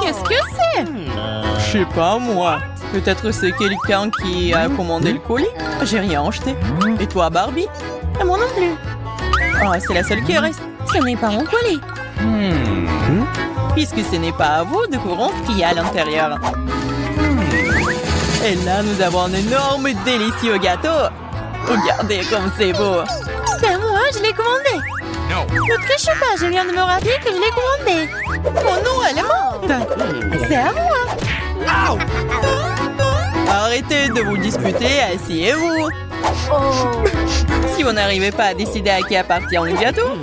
Qu'est-ce que c'est? Je sais pas, moi. Peut-être c'est quelqu'un qui a commandé le colis. J'ai rien acheté. Et toi, Barbie? Et moi non plus. Ah, c'est la seule qui reste. Ce n'est pas mon colis. Puisque ce n'est pas à vous, découvrons ce qu'il y a à l'intérieur. Et là, nous avons un énorme, délicieux gâteau. Regardez comme c'est beau. C'est à moi, je l'ai commandé. Ne triche pas, je viens de me rappeler que je l'ai commandé. Oh non, elle est morte. C'est à moi. Arrêtez de vous disputer, asseyez-vous. Si vous n'arrivez pas à décider à qui appartient le gâteau,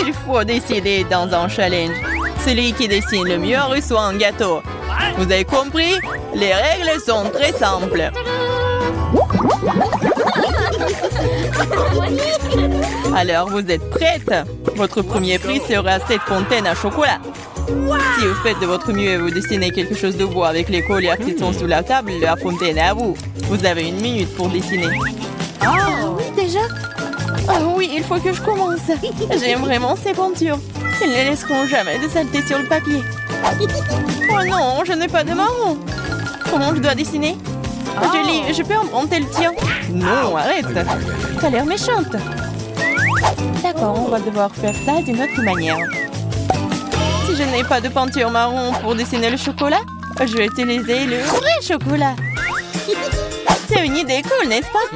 il faut décider dans un challenge. Celui qui dessine le mieux reçoit un gâteau. Vous avez compris? Les règles sont très simples. Alors, vous êtes prête? Votre premier prix sera cette fontaine à chocolat. Si vous faites de votre mieux et vous dessinez quelque chose de beau avec les colliers qui sont sous la table, la fontaine est à vous. Vous avez 1 minute pour dessiner. Oh, oui, déjà? Oh oui, il faut que je commence. J'aime vraiment ces peintures. Ils ne laisseront jamais de saleté sur le papier. Oh non, je n'ai pas de marron. Comment je dois dessiner? Julie, je peux emprunter le tien? Non, arrête. T'as l'air méchante. D'accord, on va devoir faire ça d'une autre manière. Si je n'ai pas de peinture marron pour dessiner le chocolat, je vais utiliser le vrai chocolat. C'est une idée cool, n'est-ce pas?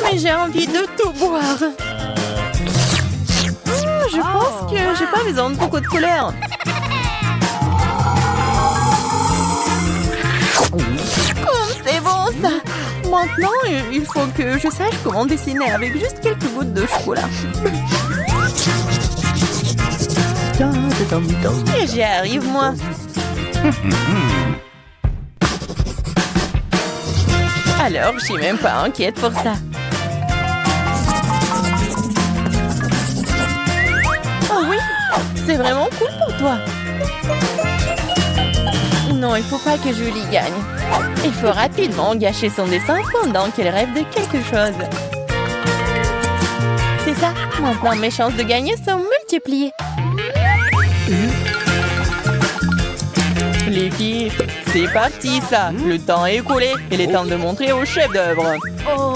Mais j'ai envie de tout boire. Je pense que j'ai pas besoin de beaucoup de couleurs. C'est bon ça. Maintenant, il faut que je sache comment dessiner avec juste quelques gouttes de chocolat. Et j'y arrive, moi. Alors, je suis même pas inquiète pour ça. Oh oui, c'est vraiment cool pour toi. Non, il faut pas que Julie gagne. Il faut rapidement gâcher son dessin pendant qu'elle rêve de quelque chose. C'est ça. Maintenant, mes chances de gagner sont multipliées. Les filles, c'est parti ça. Le temps est écoulé. Il est temps de montrer au chef d'œuvre. Oh,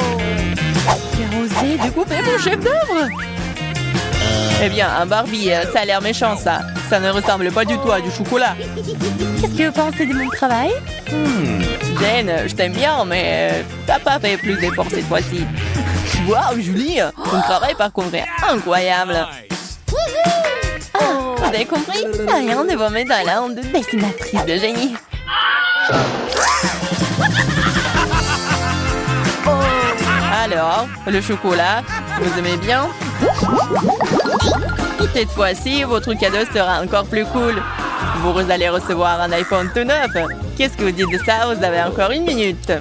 J'ai osé découper mon chef d'œuvre. Eh bien, un Barbie, ça a l'air méchant ça. Ça ne ressemble pas du tout à du chocolat. qu'est-ce que vous pensez de mon travail? Jane, je t'aime bien, mais t'as pas fait plus d'efforts cette fois-ci. Waouh, Julie, ton travail par contre est incroyable. Ah, Vous avez compris? Rien ne va mettre dans la honte de dessinatrice de génie. Alors, le chocolat, vous aimez bien? Cette fois-ci, votre cadeau sera encore plus cool. Vous allez recevoir un iPhone tout neuf. Qu'est-ce que vous dites de ça? Vous avez encore 1 minute.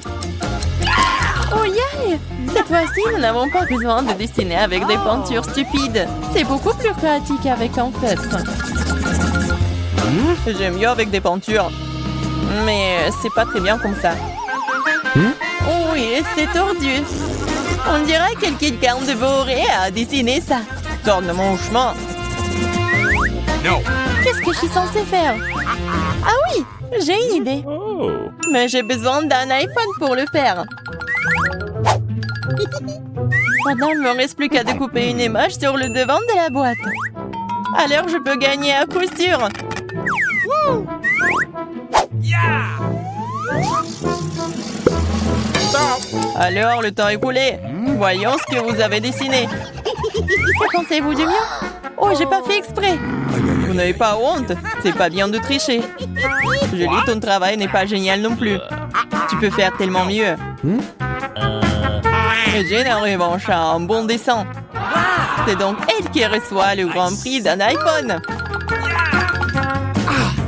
oh yeah! Cette fois-ci, nous n'avons pas besoin de dessiner avec des peintures stupides. C'est beaucoup plus pratique avec un feutre. J'aime mieux avec des peintures. Mais c'est pas très bien comme ça. Oh oui, c'est tordu. On dirait que quelqu'un de bourré a dessiné ça. Tourne mon chemin. Qu'est-ce que je suis censée faire? Ah oui, j'ai une idée. Mais j'ai besoin d'un iPhone pour le faire. Maintenant, il ne me reste plus qu'à découper une image sur le devant de la boîte. Alors, je peux gagner à coup sûr. Alors, le temps est écoulé. Voyons ce que vous avez dessiné. Que pensez-vous du mien? Oh, j'ai pas fait exprès. Vous n'avez pas honte? C'est pas bien de tricher. Julie, ton travail n'est pas génial non plus. Tu peux faire tellement mieux. Et Jane, en revanche, a un bon dessin. C'est donc elle qui reçoit le grand prix d'un iPhone.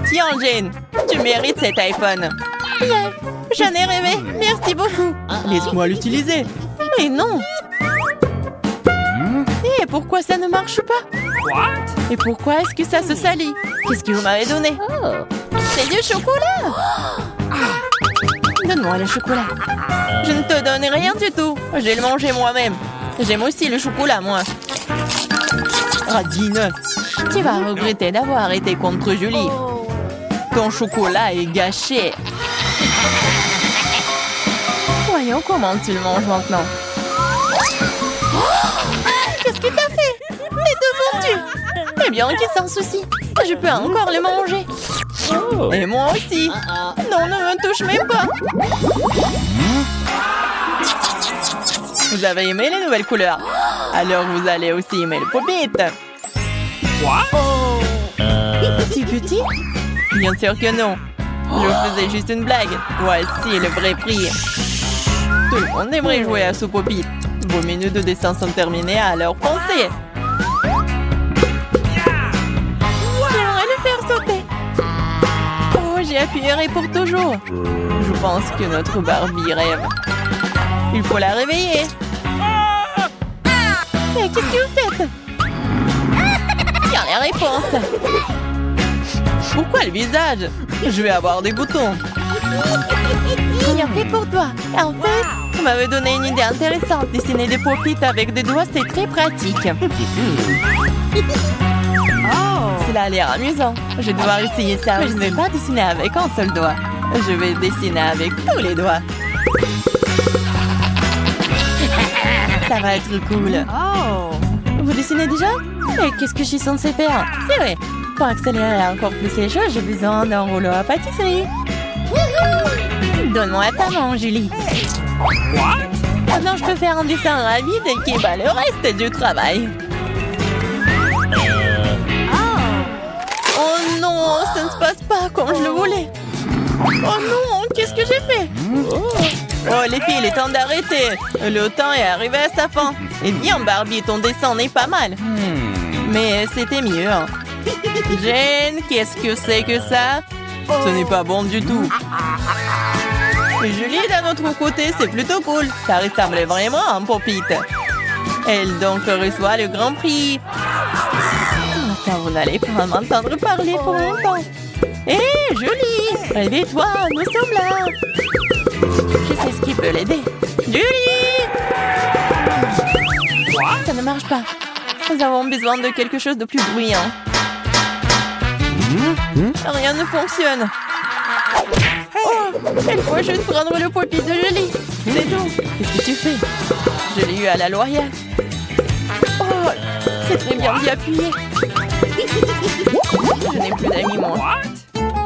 Tiens, Jane, tu mérites cet iPhone. Yeah, j'en ai rêvé. Merci beaucoup. Laisse-moi l'utiliser. Mais non. Et pourquoi ça ne marche pas? Et pourquoi est-ce que ça se salit? Qu'est-ce que vous m'avez donné? C'est du chocolat. Donne-moi le chocolat. Je ne te donne rien du tout. Je vais le manger moi-même. J'aime aussi le chocolat, moi. Radine, tu vas regretter d'avoir été contre Julie. Ton chocolat est gâché. Voyons comment tu le manges maintenant. Qu'est-ce que t'as fait? Les deux fondus. Eh bien, qui s'en soucie? Je peux encore le manger. Et moi aussi. Non, ne me touche même pas. Vous avez aimé les nouvelles couleurs? Alors vous allez aussi aimer le pop-it. Si petit? Bien sûr que non. Je faisais juste une blague. Voici le vrai prix. Tout le monde aimerait jouer à ce pop-it. Vos minutes de dessin sont terminées, alors pensez. J'aimerais le faire sauter. Oh, j'ai appuyé pour toujours. Je pense que notre Barbie rêve. Il faut la réveiller. Mais qu'est-ce que vous faites? Tiens les réponses. Pourquoi le visage? Je vais avoir des boutons. Bien fait pour toi. En fait, vous m'avez donné une idée intéressante. Dessiner des pop-it avec des doigts, c'est très pratique. Cela a l'air amusant. Je vais devoir essayer ça. Je ne vais pas dessiner avec un seul doigt. Je vais dessiner avec tous les doigts. Ça va être cool. Vous dessinez déjà? Et qu'est-ce que je suis censée faire? C'est vrai. Pour accélérer encore plus les choses, j'ai besoin d'un rouleau à pâtisserie. Donne-moi ta main, Julie. Maintenant, je peux faire un dessin rapide qui bat le reste du travail. Oh non, ça ne se passe pas comme je le voulais. Oh non, qu'est-ce que j'ai fait? Oh les filles, il est temps d'arrêter. Le temps est arrivé à sa fin. Eh bien, Barbie, ton dessin n'est pas mal. Mais c'était mieux. Jane, qu'est-ce que c'est que ça? Ce n'est pas bon du tout. Et Julie, d'un autre côté, c'est plutôt cool. Ça ressemble vraiment à un pop-it. Elle donc reçoit le grand prix. Attends, vous n'allez pas m'entendre parler pour longtemps. Hé, Julie, réveille-toi, nous sommes là. Je sais ce qui peut l'aider. Julie! Ça ne marche pas. Nous avons besoin de quelque chose de plus bruyant. Rien ne fonctionne. Oh, il faut juste prendre le pop-it de Julie. C'est tout. Qu'est-ce que tu fais? Je l'ai eu à la L'Oréal. Oh, c'est très bien d'y appuyer. Je n'ai plus d'amis, moi.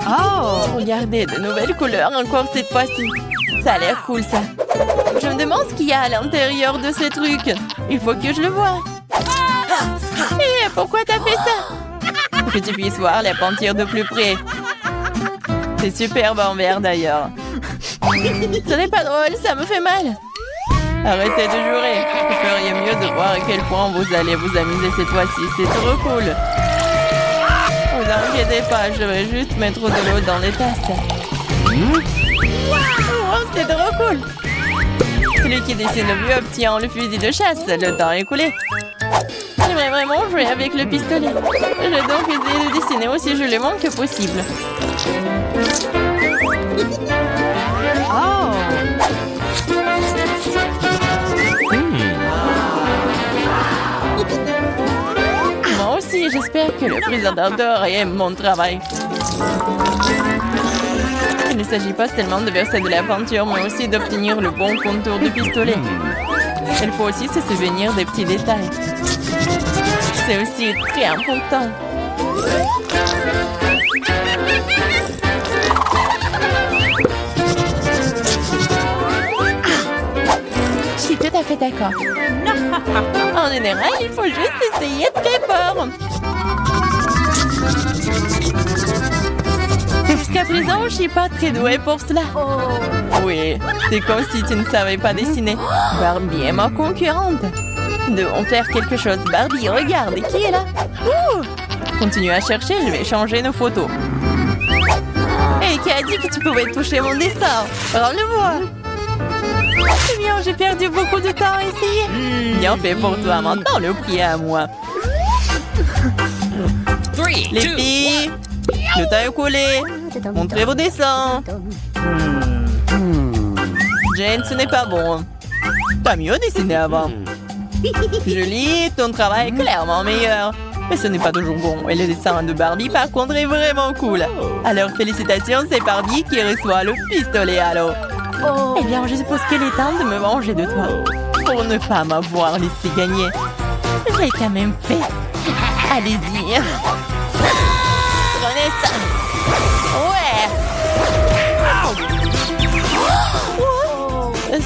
Oh, regardez, de nouvelles couleurs encore cette fois-ci. Ça a l'air cool, ça. Je me demande ce qu'il y a à l'intérieur de ce truc. Il faut que je le voie. Hé, pourquoi t'as fait ça? Pour que tu puisses voir la peinture de plus près. C'est superbe en vert, d'ailleurs. Ce n'est pas drôle, ça me fait mal. Arrêtez de jurer. Vous feriez mieux de voir à quel point vous allez vous amuser cette fois-ci. C'est trop cool. Vous inquiétez pas, je vais juste mettre de l'eau dans les tasses. Oh, c'est trop cool. Celui qui dessine le mieux obtient le fusil de chasse. Le temps est écoulé. J'aimerais vraiment jouer avec le pistolet. Je vais donc essayer de dessiner aussi joliment que possible. Moi aussi, j'espère que le présentateur aime mon travail. Il ne s'agit pas seulement de verser de la peinture, mais aussi d'obtenir le bon contour du pistolet. Il faut aussi se souvenir des petits détails. C'est aussi très important. Je suis tout à fait d'accord. En général, il faut juste essayer très fort. Jusqu'à présent, je suis pas très douée pour cela. Oui, c'est comme si tu ne savais pas dessiner. Barbie est ma concurrente. Nous devons faire quelque chose. Barbie, regarde, qui est là? Continue à chercher, je vais changer nos photos. Hé, qui a dit que tu pouvais toucher mon dessin? Rends-le-moi. C'est bien, j'ai perdu beaucoup de temps à essayer. Bien fait pour toi, maintenant le prix est à moi. Les filles, le temps est collé. Montrez vos dessins. Jane, ce n'est pas bon. T'as mieux dessiné avant. Julie, ton travail est clairement meilleur. Mais ce n'est pas toujours bon. Et le dessin de Barbie, par contre, est vraiment cool. Alors, félicitations, c'est Barbie qui reçoit le pistolet à l'eau. Eh bien, je suppose qu'il est temps de me venger de toi. Pour ne pas m'avoir laissé gagner. Je l'ai quand même fait. Allez-y. Prenez ça. Ouais.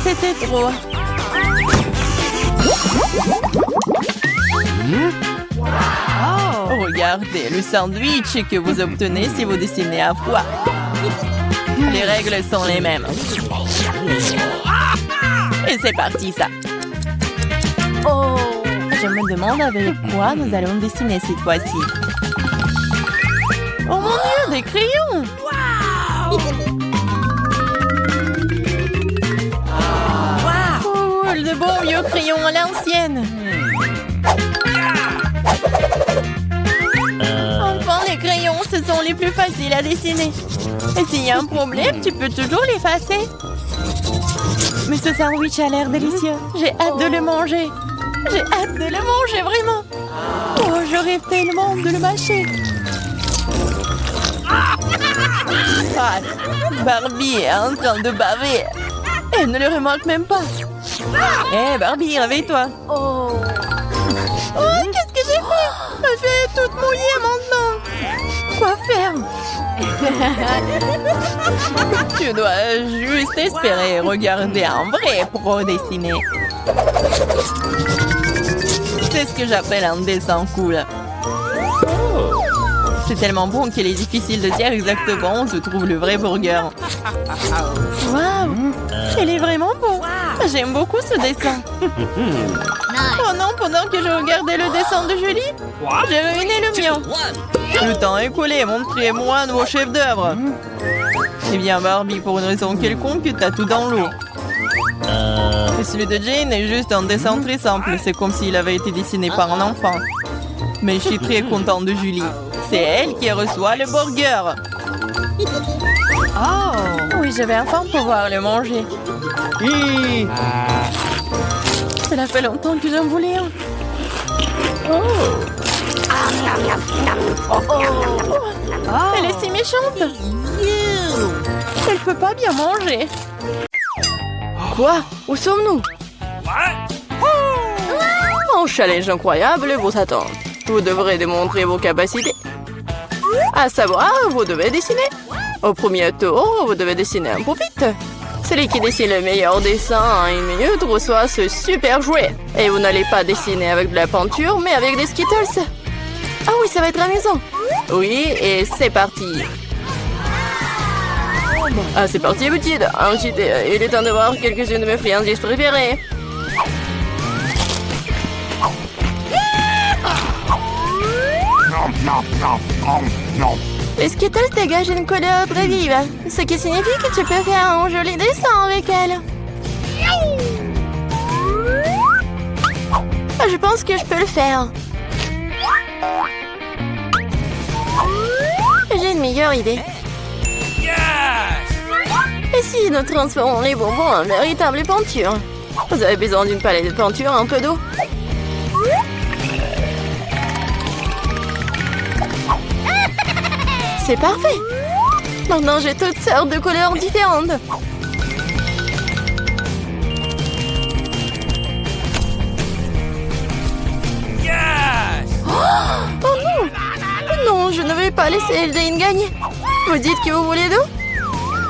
C'était trop. Regardez le sandwich que vous obtenez si vous dessinez à froid. Les règles sont les mêmes. Et c'est parti, ça. Je me demande avec quoi nous allons dessiner cette fois-ci. Oh mon Dieu, des crayons! Cool, de bons vieux crayons à l'ancienne. Enfin, les crayons, ce sont les plus faciles à dessiner. Et s'il y a un problème, tu peux toujours l'effacer. Mais ce sandwich a l'air délicieux. J'ai hâte de le manger. J'ai hâte de le manger, vraiment. Oh, je rêve tellement de le mâcher. Ah, Barbie est en train de baver. Elle ne le remarque même pas. Hé, Barbie, réveille-toi. Oh, qu'est-ce que j'ai fait? Ma fille est toute mouillée maintenant. Quoi faire? Tu dois juste espérer regarder un vrai pro dessiner. C'est ce que j'appelle un dessin cool. C'est tellement bon qu'il est difficile de dire exactement où se trouve le vrai burger. Waouh! Il est vraiment beau. J'aime beaucoup ce dessin. Oh non, pendant que je regardais le dessin de Julie, j'ai ruiné le mien. Le temps est écoulé, montrez-moi vos chefs d'œuvre. Eh bien, Barbie, pour une raison quelconque, t'as tout dans l'eau. Et celui de Jane est juste un dessin très simple. C'est comme s'il avait été dessiné par un enfant. Mais je suis très contente de Julie. C'est elle qui reçoit le burger. Oh! Oui, je vais enfin pouvoir le manger. Cela fait longtemps que j'en voulais un. Elle est si méchante. Elle peut pas bien manger. Quoi? Où sommes-nous? Un challenge incroyable vous attend. Vous devrez démontrer vos capacités. À savoir, vous devez dessiner. Au premier tour, vous devez dessiner un pupitre. Celui qui dessine le meilleur dessin en 1 minute reçoit ce super jouet. Et vous n'allez pas dessiner avec de la peinture, mais avec des Skittles. Ah oui, ça va être amusant. Oui, et c'est parti. Ah, c'est parti, petite. Ensuite, il est temps de voir quelques-unes de mes friandises préférées. Les Skittles dégagent une couleur très vive, ce qui signifie que tu peux faire un joli dessin avec elles. Je pense que je peux le faire. J'ai une meilleure idée. Et si nous transformons les bonbons en véritable peinture? Vous avez besoin d'une palette de peinture, un peu d'eau. C'est parfait. Maintenant, j'ai toutes sortes de couleurs différentes. Oh non! Non, je ne vais pas laisser Jane gagner. Vous dites que vous voulez d'eau?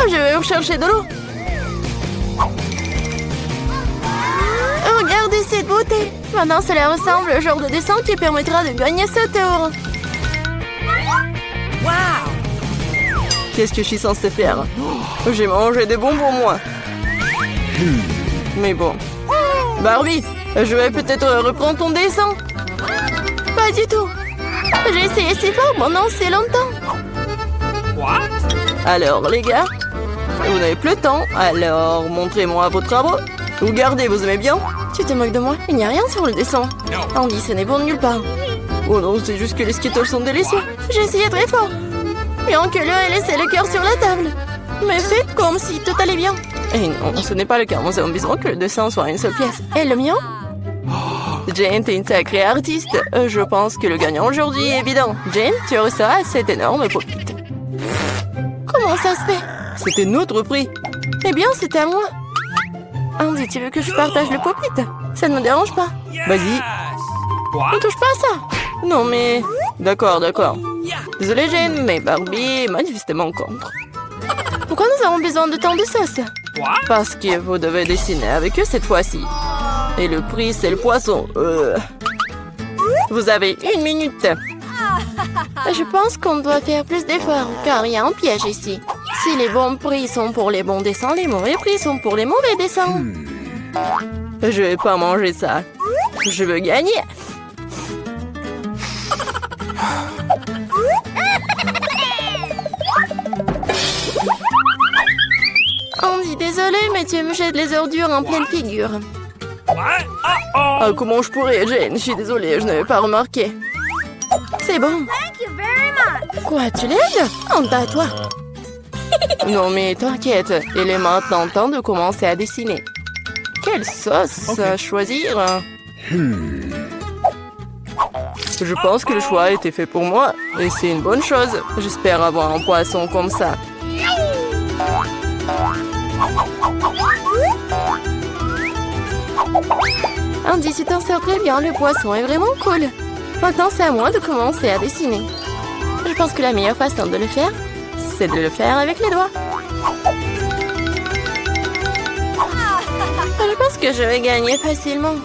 Je vais vous chercher de l'eau. Regardez cette beauté. Maintenant, cela ressemble au genre de dessin qui permettra de gagner ce tour. Qu'est-ce que je suis censée faire? J'ai mangé des bonbons, moi. Mais bon. Barbie, je vais peut-être reprendre ton dessin. Pas du tout. J'ai essayé si fort pendant si longtemps. Alors, les gars, vous n'avez plus le temps, alors montrez-moi vos travaux. Regardez, vous aimez bien? Tu te moques de moi? Il n'y a rien sur le dessin. Andy, ce n'est bon de nulle part. Oh non, c'est juste que les Skittles sont délicieux. J'ai essayé très fort. Bien que l'heure ait laissé le cœur sur la table. Mais faites comme si tout allait bien. Et non, ce n'est pas le cas. Nous avons besoin que le dessin soit une seule pièce. Et le mien? Jane, t'es une sacrée artiste. Je pense que le gagnant aujourd'hui est évident. Jane, tu reçois cette énorme pop-it. Comment ça se fait? C'était notre prix. Eh bien, c'était à moi. Andy, tu veux que je partage le pop-it? Ça ne me dérange pas. Vas-y. Ne touche pas à ça. Non, mais... D'accord, d'accord. Désolée, Jane, mais Barbie est manifestement contre. Pourquoi nous avons besoin de tant de sauce? Parce que vous devez dessiner avec eux cette fois-ci. Et le prix, c'est le poisson. Vous avez 1 minute. Je pense qu'on doit faire plus d'efforts, car il y a un piège ici. Si les bons prix sont pour les bons dessins, les mauvais prix sont pour les mauvais dessins. Je vais pas manger ça. Je veux gagner. Andy, désolé, mais tu me jettes les ordures en pleine figure. Ah, comment je pourrais, Jane? Je suis désolée, je n'avais pas remarqué. C'est bon. Quoi, tu l'aides? Honte à toi. Non, mais t'inquiète, il est maintenant temps de commencer à dessiner. Quelle sauce choisir? Je pense que le choix a été fait pour moi, et c'est une bonne chose. J'espère avoir un poisson comme ça. Andy, tu t'en sors très bien, le poisson est vraiment cool. Maintenant, c'est à moi de commencer à dessiner. Je pense que la meilleure façon de le faire, c'est de le faire avec les doigts. Je pense que je vais gagner facilement.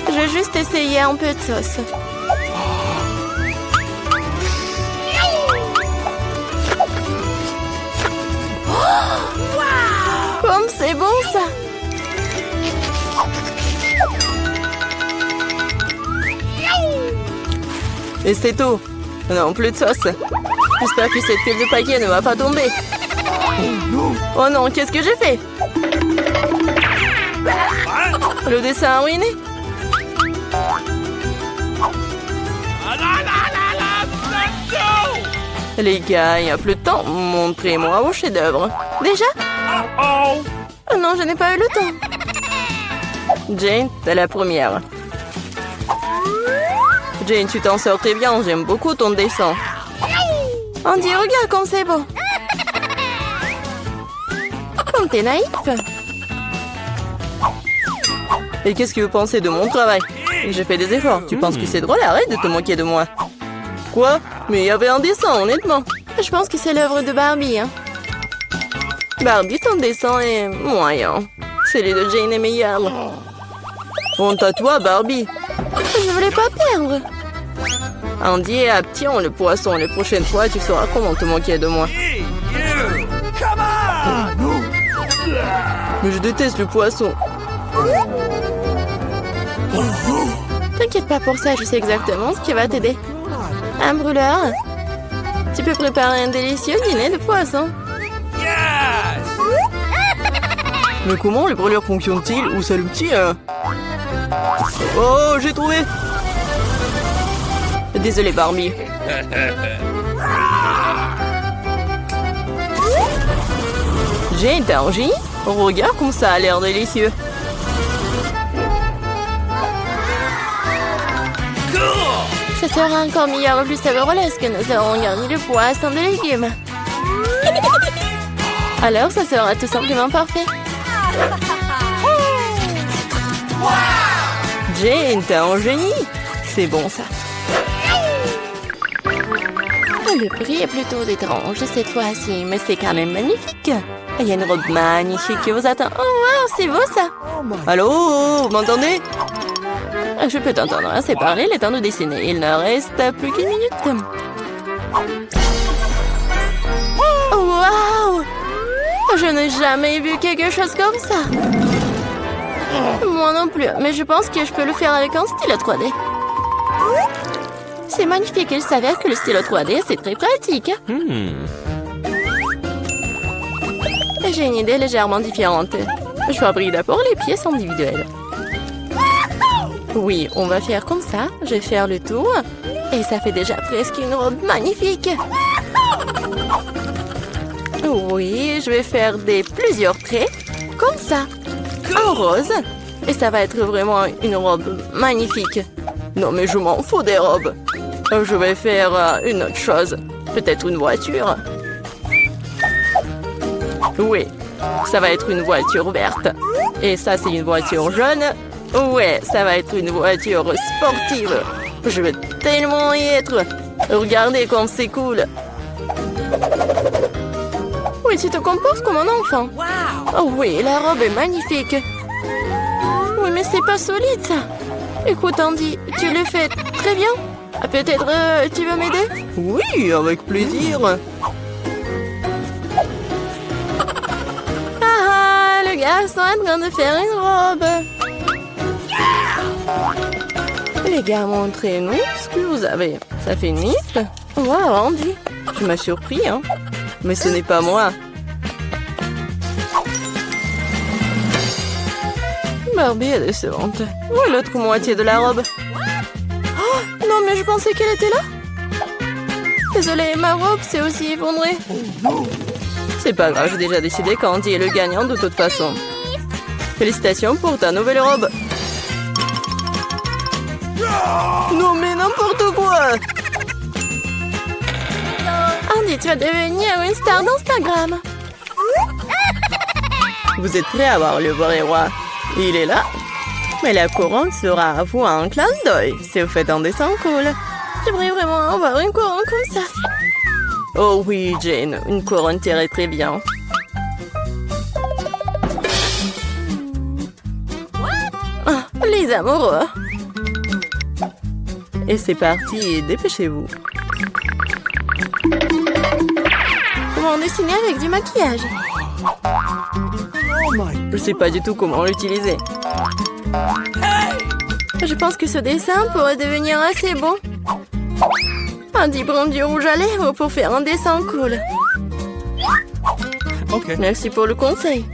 Je vais juste essayer un peu de sauce. Comme c'est bon ça! Et c'est tout. Non, plus de sauce. J'espère que cette pile de paquets ne va pas tomber. Oh non, qu'est-ce que j'ai fait? Le dessin a ruiné. Les gars, il n'y a plus de temps. Montrez-moi vos chefs-d'œuvre. Déjà? Oh non, je n'ai pas eu le temps. Jane, t'es la première. Jane, tu t'en sors très bien. J'aime beaucoup ton dessin. Andy, regarde comme c'est beau. Comme t'es naïf. Et qu'est-ce que vous pensez de mon travail? J'ai fait des efforts. Tu penses que c'est drôle? Arrête de te moquer de moi. Quoi? Mais il y avait un dessin, honnêtement. Je pense que c'est l'œuvre de Barbie. Hein. Barbie, ton dessin est moyen. Celui de Jane est meilleur. Honte à toi, Barbie. Je voulais pas perdre. Andy et Aption, le poisson. Les prochaines fois, tu sauras comment te moquer de moi. Mais je déteste le poisson. T'inquiète pas pour ça, je sais exactement ce qui va t'aider. Un brûleur. Tu peux préparer un délicieux dîner de poisson. Mais comment les brûlures fonctionnent-ils? Où c'est le petit Oh, j'ai trouvé. Désolé, Barbie. Jane, t'as un génie? Regarde comme ça a l'air délicieux. Ça sera encore meilleur et plus savoureux lorsque nous aurons garni le poisson de légumes. Alors, ça sera tout simplement parfait. Jane, t'as un génie. C'est bon, ça. Le prix est plutôt étrange cette fois-ci, mais c'est quand même magnifique. Il y a une robe magnifique qui vous attend. Oh, wow, c'est beau, ça. Allô, vous m'entendez? Je peux t'entendre assez parler, il est temps de dessiner. Il ne reste plus qu'une minute. Oh, wow! Je n'ai jamais vu quelque chose comme ça. Moi non plus, mais je pense que je peux le faire avec un stylo 3D. C'est magnifique, il s'avère que le stylo 3D, c'est très pratique. J'ai une idée légèrement différente. Je fabrique d'abord les pièces individuelles. Oui, on va faire comme ça. Je vais faire le tour. Et ça fait déjà presque une robe magnifique. Oui, je vais faire plusieurs traits. Comme ça. en rose. Et ça va être vraiment une robe magnifique. Non, mais je m'en fous des robes. Je vais faire une autre chose. Peut-être une voiture. Oui, ça va être une voiture verte. Et ça, c'est une voiture jaune. Ouais, ça va être une voiture sportive. Je veux tellement y être. Regardez comme c'est cool. Oui, tu te comportes comme un enfant. Oh oui, la robe est magnifique. Oui, mais c'est pas solide, ça. Écoute, Andy, tu le fais très bien. Peut-être tu veux m'aider? Oui, avec plaisir. Ah, le garçon est en train de faire une robe. Les gars, montrez-nous ce que vous avez. Ça fait une liste. Wow, Andy, tu m'as surpris, hein? Mais ce n'est pas moi. Barbie est décevante. Où est l'autre moitié de la robe? Oh, non, mais je pensais qu'elle était là. Désolée, ma robe s'est aussi effondrée. C'est pas grave, j'ai déjà décidé qu'Andy est le gagnant de toute façon. Félicitations pour ta nouvelle robe. Non, mais n'importe quoi! Andy, tu vas devenir une star d'Instagram. Vous êtes prêts à voir le vrai roi? Il est là. Mais la couronne sera à vous en clin d'œil. Si vous faites un dessin cool. J'aimerais vraiment avoir une couronne comme ça. Oh oui, Jane, une couronne t'irait très bien. Ah, les amoureux. Et c'est parti, dépêchez-vous. Comment dessiner avec du maquillage? Je sais pas du tout comment l'utiliser. Je pense que ce dessin pourrait devenir assez beau. Andy prend du rouge à lèvres pour faire un dessin cool. Ok. Merci pour le conseil.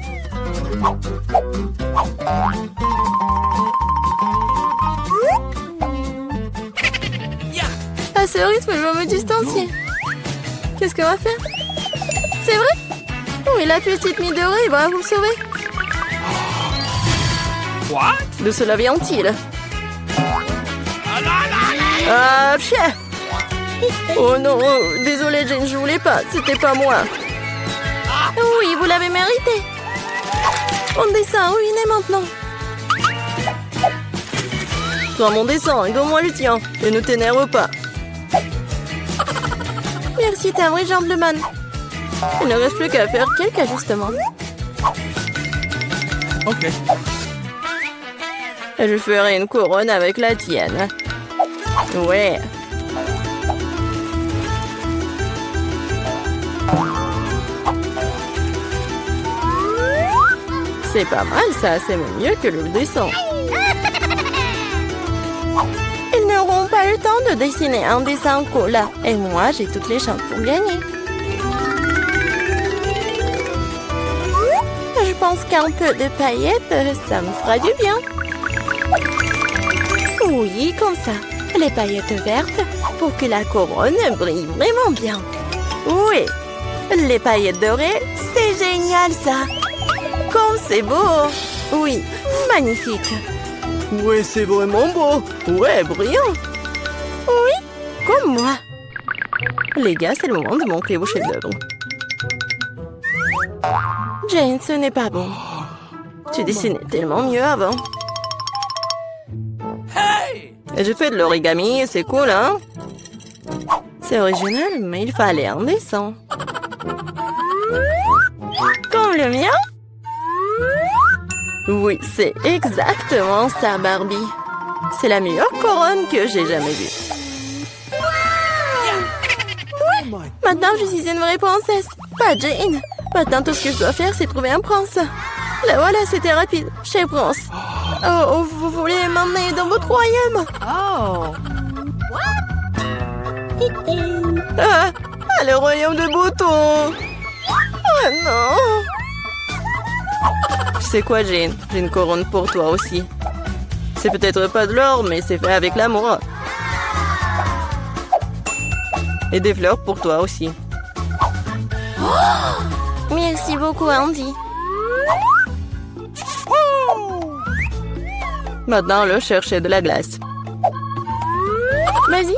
À ce rythme, je vais me distancier. Qu'est-ce qu'on va faire? C'est vrai? Oui, la petite Midori va vous sauver. De cela vient-il? Ah, chien! Oh non, désolé Jane, je voulais pas, c'était pas moi. Oui, vous l'avez mérité. Mon dessin ruiné maintenant. Prends mon dessin et donne-moi le tien. Et ne t'énerve pas. Merci, t'es un vrai gentleman. Il ne reste plus qu'à faire quelques ajustements. Ok. Je ferai une couronne avec la tienne. Ouais. C'est pas mal ça, c'est même mieux que le dessin. Ils n'auront pas le temps de dessiner un dessin cool. Et moi, j'ai toutes les chances pour gagner. Je pense qu'un peu de paillettes, ça me fera du bien. Oui, comme ça. Les paillettes vertes pour que la couronne brille vraiment bien. Oui, les paillettes dorées, c'est génial ça. Comme c'est beau. Oui, magnifique. Ouais, c'est vraiment beau. Ouais, brillant. Oui, comme moi. Les gars, c'est le moment de montrer vos chefs-d'œuvre. Jane, ce n'est pas bon. Tu dessinais tellement mieux avant. Et j'ai fait de l'origami, c'est cool, hein? C'est original, mais il fallait un dessin. Comme le mien? Oui, c'est exactement ça, Barbie. C'est la meilleure couronne que j'ai jamais vue. Oui, maintenant je suis une vraie princesse, pas Jane. Maintenant tout ce que je dois faire, c'est trouver un prince. Là voilà, c'était rapide. Chez Prince. Oh, vous voulez m'emmener dans votre royaume? Oh! Ah, le royaume de Bouton. Oh non! Tu sais quoi, Jane? J'ai une couronne pour toi aussi. C'est peut-être pas de l'or, mais c'est fait avec l'amour. Et des fleurs pour toi aussi. Merci beaucoup, Andy. Maintenant, le chercher de la glace. Vas-y,